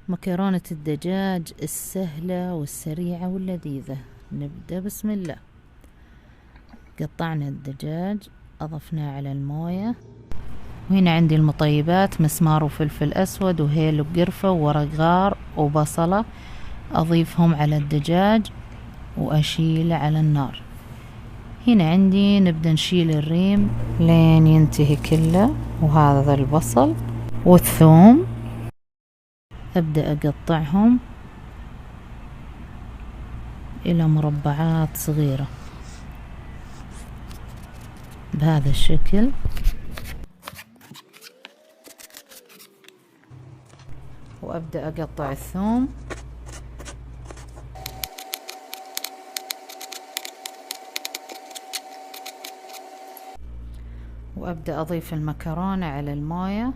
مكرونة الدجاج السهلة والسريعة واللذيذة. نبدأ بسم الله. قطعنا الدجاج، أضفناه على الموية، وهنا عندي المطيبات: مسمار وفلفل أسود وهيل وقرفة وورق غار وبصلة. أضيفهم على الدجاج وأشيله على النار. هنا عندي نبدأ نشيل الريم لين ينتهي كله، وهذا البصل والثوم أبدأ أقطعهم إلى مربعات صغيرة بهذا الشكل. وأبدأ أقطع الثوم، وأبدأ أضيف المكرونة على الموية،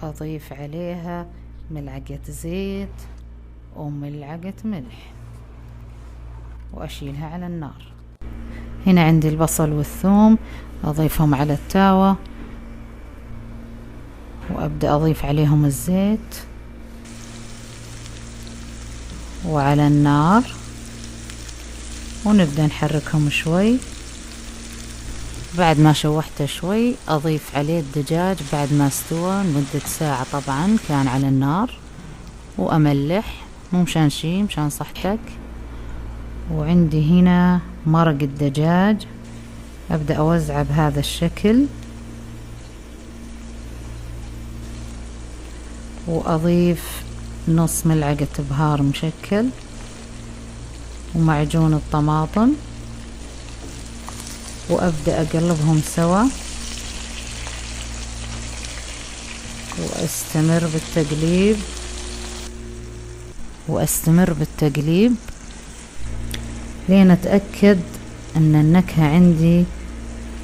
وأضيف عليها ملعقة زيت وملعقة ملح، وأشيلها على النار. هنا عندي البصل والثوم، أضيفهم على التاوة، وأبدأ أضيف عليهم الزيت وعلى النار، ونبدأ نحركهم شوي. بعد ما شوحته شوي أضيف عليه الدجاج بعد ما استوى لمدة ساعة، طبعا كان على النار، وأملح، مو مشان شي، مشان صحتك. وعندي هنا مرق الدجاج، أبدأ أوزعه بهذا الشكل، وأضيف نص ملعقة بهار مشكل ومعجون الطماطم، وأبدأ أقلبهم سوا، وأستمر بالتقليب لين أتأكد أن النكهة عندي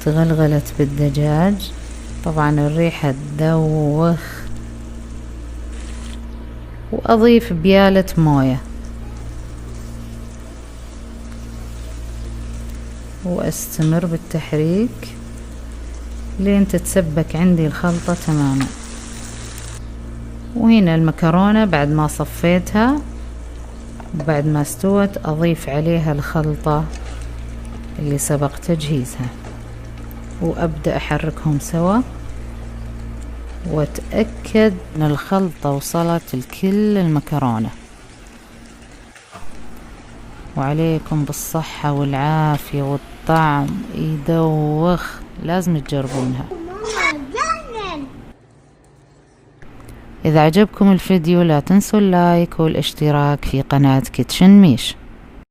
تغلغلت بالدجاج. طبعا الريحة تذوخ. وأضيف بيالة موية، وأستمر بالتحريك لين تتسبك عندي الخلطة تماما. وهنا المكرونة بعد ما صفيتها وبعد ما استوت أضيف عليها الخلطة اللي سبق تجهيزها، وأبدأ أحركهم سوا، وأتأكد أن الخلطة وصلت لكل المكرونة. وعليكم بالصحة والعافية والطعم، يدوخ، لازم تجربونها. إذا عجبكم الفيديو لا تنسوا اللايك والاشتراك في قناة كيتشن ميش.